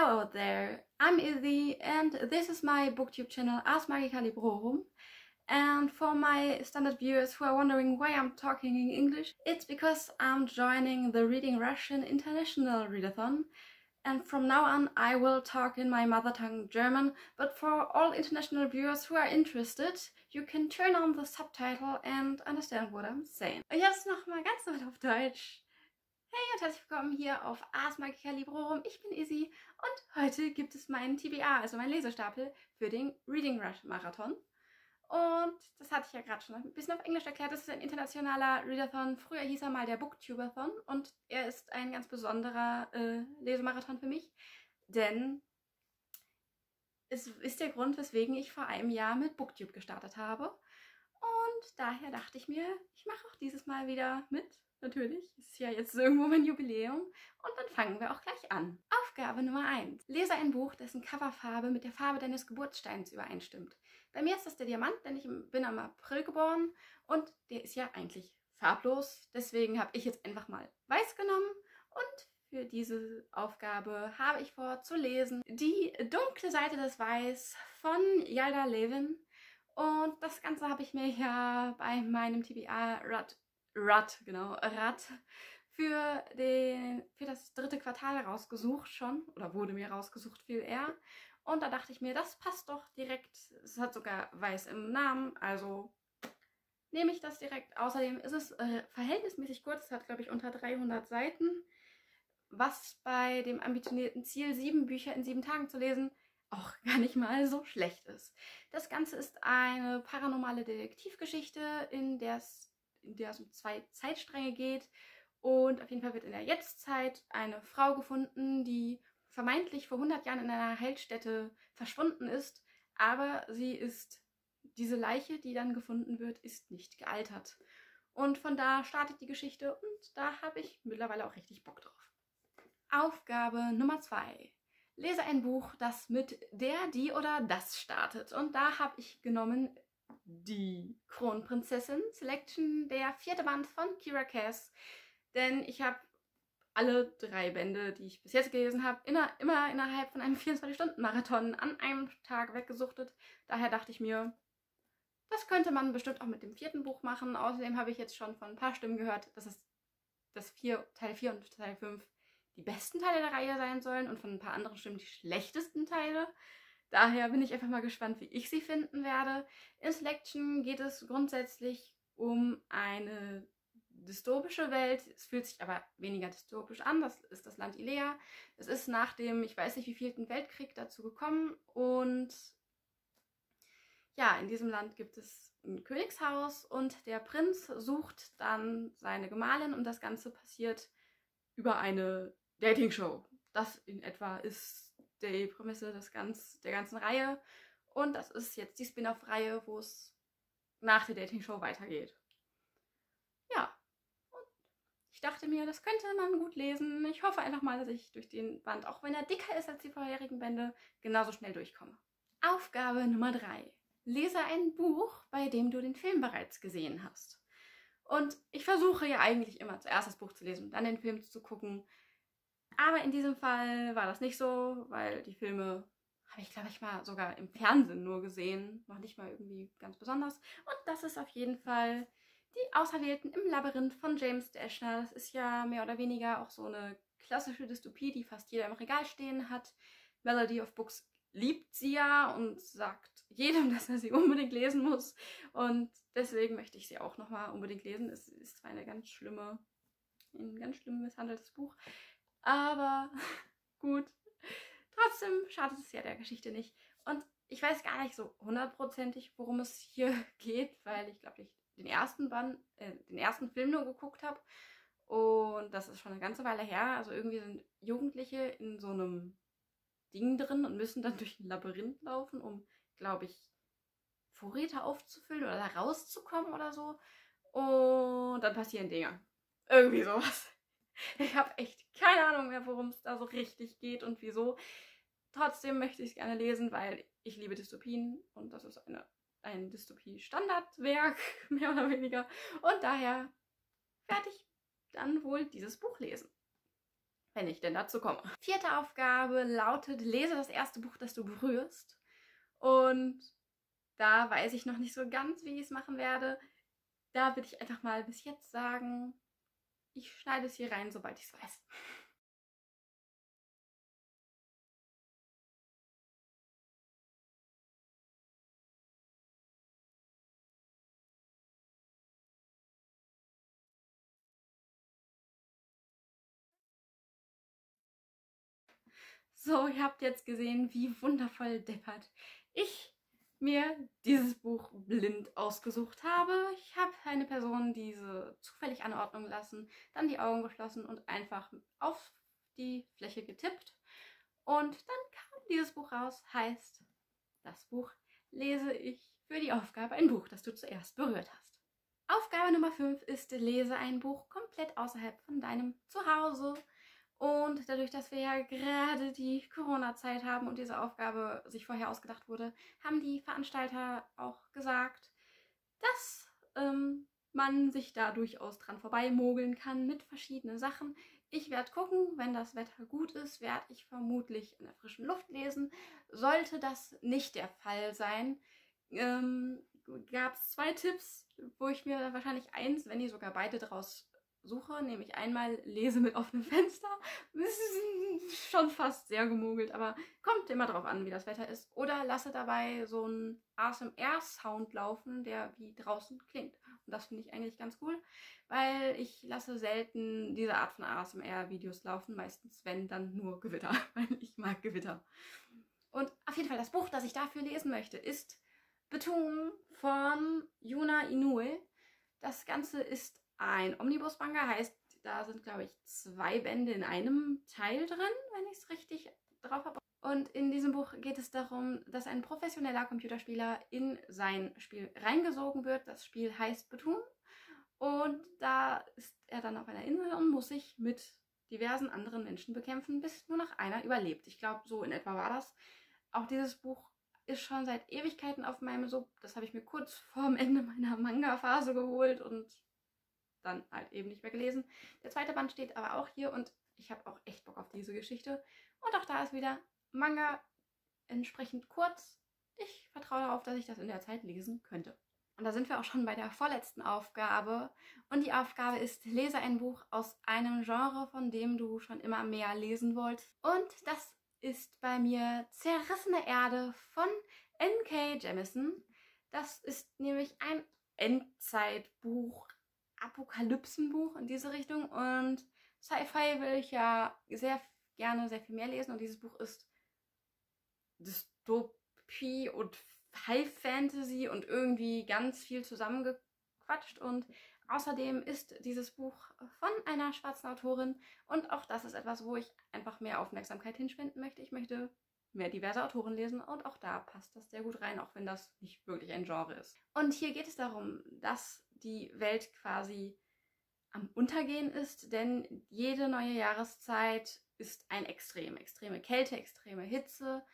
Hello out there, I'm Izzy and this is my booktube channel Ars Magica Librorum. And for my standard viewers who are wondering why I'm talking in English, it's because I'm joining the Reading Russian International Readathon. And from now on I will talk in my mother tongue German, but for all international viewers who are interested, you can turn on the subtitle and understand what I'm saying. Und jetzt nochmal ganz normal auf Deutsch. Hey und herzlich willkommen hier auf Ars Magica Librorum. Ich bin Izzy und heute gibt es meinen TBA, also meinen Lesestapel für den Reading Rush Marathon. Und das hatte ich ja gerade schon ein bisschen auf Englisch erklärt. Das ist ein internationaler Readathon. Früher hieß er mal der Booktubathon und er ist ein ganz besonderer Lesemarathon für mich, denn es ist der Grund, weswegen ich vor einem Jahr mit Booktube gestartet habe. Und daher dachte ich mir, ich mache auch dieses Mal wieder mit. Natürlich, ist ja jetzt irgendwo mein Jubiläum. Und dann fangen wir auch gleich an. Aufgabe Nummer 1. Lese ein Buch, dessen Coverfarbe mit der Farbe deines Geburtssteins übereinstimmt. Bei mir ist das der Diamant, denn ich bin am April geboren und der ist ja eigentlich farblos. Deswegen habe ich jetzt einfach mal weiß genommen und für diese Aufgabe habe ich vor zu lesen Die dunkle Seite des Weiß von Yalda Levin. Und das Ganze habe ich mir ja bei meinem TBA Rut für das dritte Quartal rausgesucht schon, oder wurde mir rausgesucht viel eher. Und da dachte ich mir, das passt doch direkt, es hat sogar weiß im Namen, also nehme ich das direkt. Außerdem ist es verhältnismäßig kurz, es hat glaube ich unter 300 Seiten, was bei dem ambitionierten Ziel, 7 Bücher in 7 Tagen zu lesen, auch gar nicht mal so schlecht ist. Das Ganze ist eine paranormale Detektivgeschichte, in der es um 2 Zeitstränge geht. Und auf jeden Fall wird in der Jetztzeit eine Frau gefunden, die vermeintlich vor 100 Jahren in einer Heilstätte verschwunden ist. Aber diese Leiche, die dann gefunden wird, ist nicht gealtert. Und von da startet die Geschichte und da habe ich mittlerweile auch richtig Bock drauf. Aufgabe Nummer 2. Lese ein Buch, das mit der, die oder das startet. Und da habe ich genommen Die Kronprinzessin Selection, der 4. Band von Kiera Cass. Denn ich habe alle 3 Bände, die ich bis jetzt gelesen habe, immer innerhalb von einem 24-Stunden-Marathon an einem Tag weggesuchtet. Daher dachte ich mir, das könnte man bestimmt auch mit dem 4. Buch machen. Außerdem habe ich jetzt schon von ein paar Stimmen gehört, dass Teil 4 und Teil 5 die besten Teile der Reihe sein sollen und von ein paar anderen Stimmen die schlechtesten Teile. Daher bin ich einfach mal gespannt, wie ich sie finden werde. In Selection geht es grundsätzlich um eine dystopische Welt. Es fühlt sich aber weniger dystopisch an. Das ist das Land Ilea. Es ist nach dem, ich weiß nicht wievielten Weltkrieg dazu gekommen. Und ja, in diesem Land gibt es ein Königshaus und der Prinz sucht dann seine Gemahlin und das Ganze passiert über eine Dating-Show. Das in etwa ist die Prämisse der ganzen Reihe. Und das ist jetzt die Spin-off-Reihe, wo es nach der Dating-Show weitergeht. Ja, und ich dachte mir, das könnte man gut lesen. Ich hoffe einfach mal, dass ich durch den Band, auch wenn er dicker ist als die vorherigen Bände, genauso schnell durchkomme. Aufgabe Nummer 3. Lese ein Buch, bei dem du den Film bereits gesehen hast. Und ich versuche ja eigentlich immer zuerst das Buch zu lesen und dann den Film zu gucken. Aber in diesem Fall war das nicht so, weil die Filme habe ich, glaube ich, mal sogar im Fernsehen nur gesehen. Noch nicht mal irgendwie ganz besonders. Und das ist auf jeden Fall Die Auserwählten im Labyrinth von James Dashner. Das ist ja mehr oder weniger auch so eine klassische Dystopie, die fast jeder im Regal stehen hat. Melody of Books liebt sie ja und sagt jedem, dass er sie unbedingt lesen muss. Und deswegen möchte ich sie auch nochmal unbedingt lesen. Es ist zwar ein ganz schlimm misshandeltes Buch, aber gut. Trotzdem schadet es ja der Geschichte nicht. Und ich weiß gar nicht so hundertprozentig, worum es hier geht, weil ich glaube, ich den ersten Film nur geguckt habe. Und das ist schon eine ganze Weile her. Also irgendwie sind Jugendliche in so einem Ding drin und müssen dann durch ein Labyrinth laufen, um, glaube ich, Vorräte aufzufüllen oder da rauszukommen oder so. Und dann passieren Dinge. Irgendwie sowas. Ich habe echt keine Ahnung mehr, worum es da so richtig geht und wieso. Trotzdem möchte ich es gerne lesen, weil ich liebe Dystopien und das ist ein Dystopie-Standardwerk, mehr oder weniger. Und daher werde ich dann wohl dieses Buch lesen. wenn ich denn dazu komme. 4. Aufgabe lautet, lese das erste Buch, das du berührst. Und da weiß ich noch nicht so ganz, wie ich es machen werde. Da würde ich einfach mal bis jetzt sagen, ich schneide es hier rein, sobald ich es weiß. So, ihr habt jetzt gesehen, wie wundervoll deppert ich mir dieses Buch blind ausgesucht habe. Ich habe eine Person diese zufällig anordnen lassen, dann die Augen geschlossen und einfach auf die Fläche getippt. Und dann kam dieses Buch raus, heißt, das Buch lese ich für die Aufgabe ein Buch, das du zuerst berührt hast. Aufgabe Nummer 5 ist, lese ein Buch komplett außerhalb von deinem Zuhause. Und dadurch, dass wir ja gerade die Corona-Zeit haben und diese Aufgabe sich vorher ausgedacht wurde, haben die Veranstalter auch gesagt, dass man sich da durchaus dran vorbeimogeln kann mit verschiedenen Sachen. Ich werde gucken, wenn das Wetter gut ist, werde ich vermutlich in der frischen Luft lesen. Sollte das nicht der Fall sein, gab es 2 Tipps, wo ich mir wahrscheinlich eins, wenn nicht sogar beide draus suche, nämlich einmal lese mit offenem Fenster. Das ist schon fast sehr gemogelt, aber kommt immer drauf an, wie das Wetter ist. Oder lasse dabei so einen ASMR-Sound laufen, der wie draußen klingt. Und das finde ich eigentlich ganz cool, weil ich lasse selten diese Art von ASMR-Videos laufen. Meistens, wenn, dann nur Gewitter, weil ich mag Gewitter. Und auf jeden Fall das Buch, das ich dafür lesen möchte, ist Beton von Yuna Inoue. Das Ganze ist ein Omnibus-Manga, heißt, da sind, glaube ich, 2 Bände in einem Teil drin, wenn ich es richtig drauf habe. Und in diesem Buch geht es darum, dass ein professioneller Computerspieler in sein Spiel reingesogen wird. Das Spiel heißt Beton. Und da ist er dann auf einer Insel und muss sich mit diversen anderen Menschen bekämpfen, bis nur noch einer überlebt. Ich glaube, so in etwa war das. Auch dieses Buch ist schon seit Ewigkeiten auf meinem Sub. Das habe ich mir kurz vorm Ende meiner Manga-Phase geholt und dann halt eben nicht mehr gelesen. Der 2. Band steht aber auch hier und ich habe auch echt Bock auf diese Geschichte. Und auch da ist wieder Manga entsprechend kurz. Ich vertraue darauf, dass ich das in der Zeit lesen könnte. Und da sind wir auch schon bei der vorletzten Aufgabe. Und die Aufgabe ist, lese ein Buch aus einem Genre, von dem du schon immer mehr lesen wolltest. Und das ist bei mir Zerrissene Erde von N.K. Jemisin. Das ist nämlich ein Endzeitbuch, Apokalypsenbuch in diese Richtung. Und Sci-Fi will ich ja sehr gerne sehr viel mehr lesen. Und dieses Buch ist Dystopie und High Fantasy und irgendwie ganz viel zusammengequatscht. Und außerdem ist dieses Buch von einer schwarzen Autorin. Und auch das ist etwas, wo ich einfach mehr Aufmerksamkeit hinspenden möchte. Ich möchte mehr diverse Autoren lesen und auch da passt das sehr gut rein, auch wenn das nicht wirklich ein Genre ist. Und hier geht es darum, dass die Welt quasi am Untergehen ist, denn jede neue Jahreszeit ist ein Extrem. Extreme Kälte, extreme Hitze,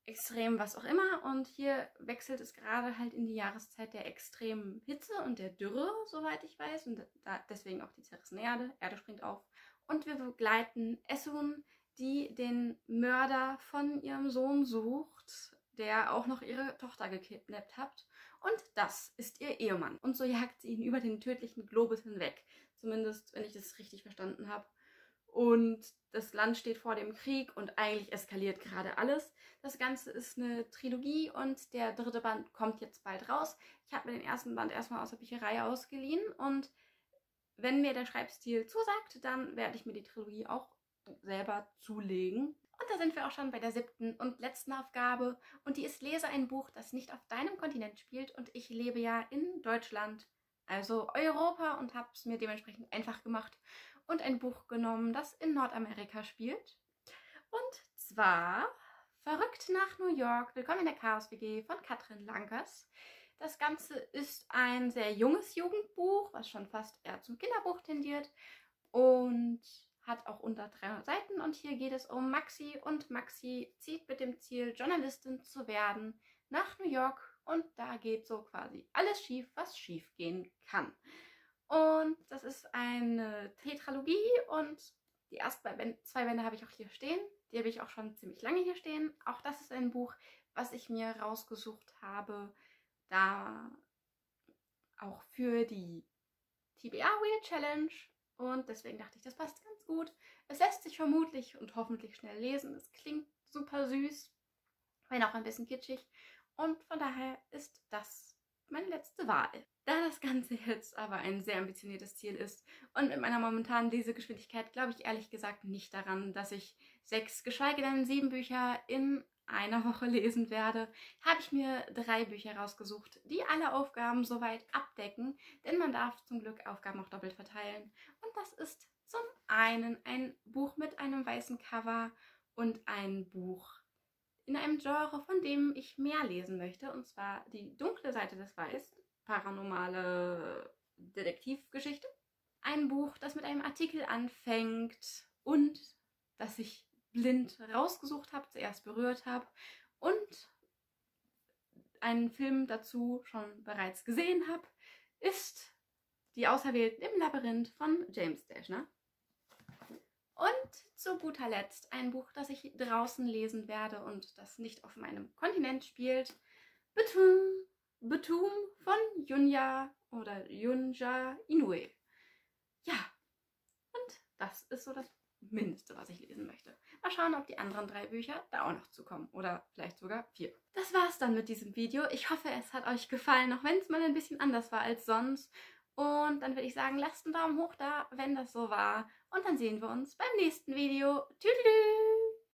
extrem was auch immer. Und hier wechselt es gerade halt in die Jahreszeit der extremen Hitze und der Dürre, soweit ich weiß. Und deswegen auch die zerrissene Erde. Erde springt auf. Und wir begleiten Essun, die den Mörder von ihrem Sohn sucht, der auch noch ihre Tochter gekidnappt hat. Und das ist ihr Ehemann. Und so jagt sie ihn über den tödlichen Globus hinweg. Zumindest, wenn ich das richtig verstanden habe. Und das Land steht vor dem Krieg und eigentlich eskaliert gerade alles. Das Ganze ist eine Trilogie und der 3. Band kommt jetzt bald raus. Ich habe mir den 1. Band erstmal aus der Bücherei ausgeliehen und wenn mir der Schreibstil zusagt, dann werde ich mir die Trilogie auch selber zulegen. Und da sind wir auch schon bei der 7. und letzten Aufgabe. Und die ist, lese ein Buch, das nicht auf deinem Kontinent spielt. Und ich lebe ja in Deutschland, also Europa, und habe es mir dementsprechend einfach gemacht und ein Buch genommen, das in Nordamerika spielt. Und zwar Verrückt nach New York, Willkommen in der Chaos-WG von Katrin Lankers. Das Ganze ist ein sehr junges Jugendbuch, was schon fast eher zum Kinderbuch tendiert und hat auch unter 300 Seiten. Und hier geht es um Maxi und Maxi zieht mit dem Ziel, Journalistin zu werden, nach New York. Und da geht so quasi alles schief, was schief gehen kann. Und das ist eine Tetralogie und Die ersten zwei Bände habe ich auch hier stehen. Die habe ich auch schon ziemlich lange hier stehen. Auch das ist ein Buch, was ich mir rausgesucht habe, da auch für die TBR Wheel Challenge. Und deswegen dachte ich, das passt ganz gut. Es lässt sich vermutlich und hoffentlich schnell lesen. Es klingt super süß, wenn auch ein bisschen kitschig. Und von daher ist das meine letzte Wahl. Da das Ganze jetzt aber ein sehr ambitioniertes Ziel ist und mit meiner momentanen Lesegeschwindigkeit glaube ich ehrlich gesagt nicht daran, dass ich 6, geschweige denn 7 Bücher in einer Woche lesen werde, habe ich mir 3 Bücher rausgesucht, die alle Aufgaben soweit abdecken, denn man darf zum Glück Aufgaben auch doppelt verteilen. Und das ist zum einen ein Buch mit einem weißen Cover und ein Buch in einem Genre, von dem ich mehr lesen möchte, und zwar Die dunkle Seite des Weiß, paranormale Detektivgeschichte. Ein Buch, das mit einem Artikel anfängt und das ich blind rausgesucht habe, zuerst berührt habe und einen Film dazu schon bereits gesehen habe, ist Die Auserwählten im Labyrinth von James Dashner. Und zu guter Letzt ein Buch, das ich draußen lesen werde und das nicht auf meinem Kontinent spielt. Betum von Junya oder Junja Inoue. Ja, und das ist so das Mindeste, was ich lesen möchte. Mal schauen, ob die anderen 3 Bücher da auch noch zukommen. Oder vielleicht sogar 4. Das war's dann mit diesem Video. Ich hoffe, es hat euch gefallen, auch wenn es mal ein bisschen anders war als sonst. Und dann würde ich sagen, lasst einen Daumen hoch da, wenn das so war. Und dann sehen wir uns beim nächsten Video. Tschüss!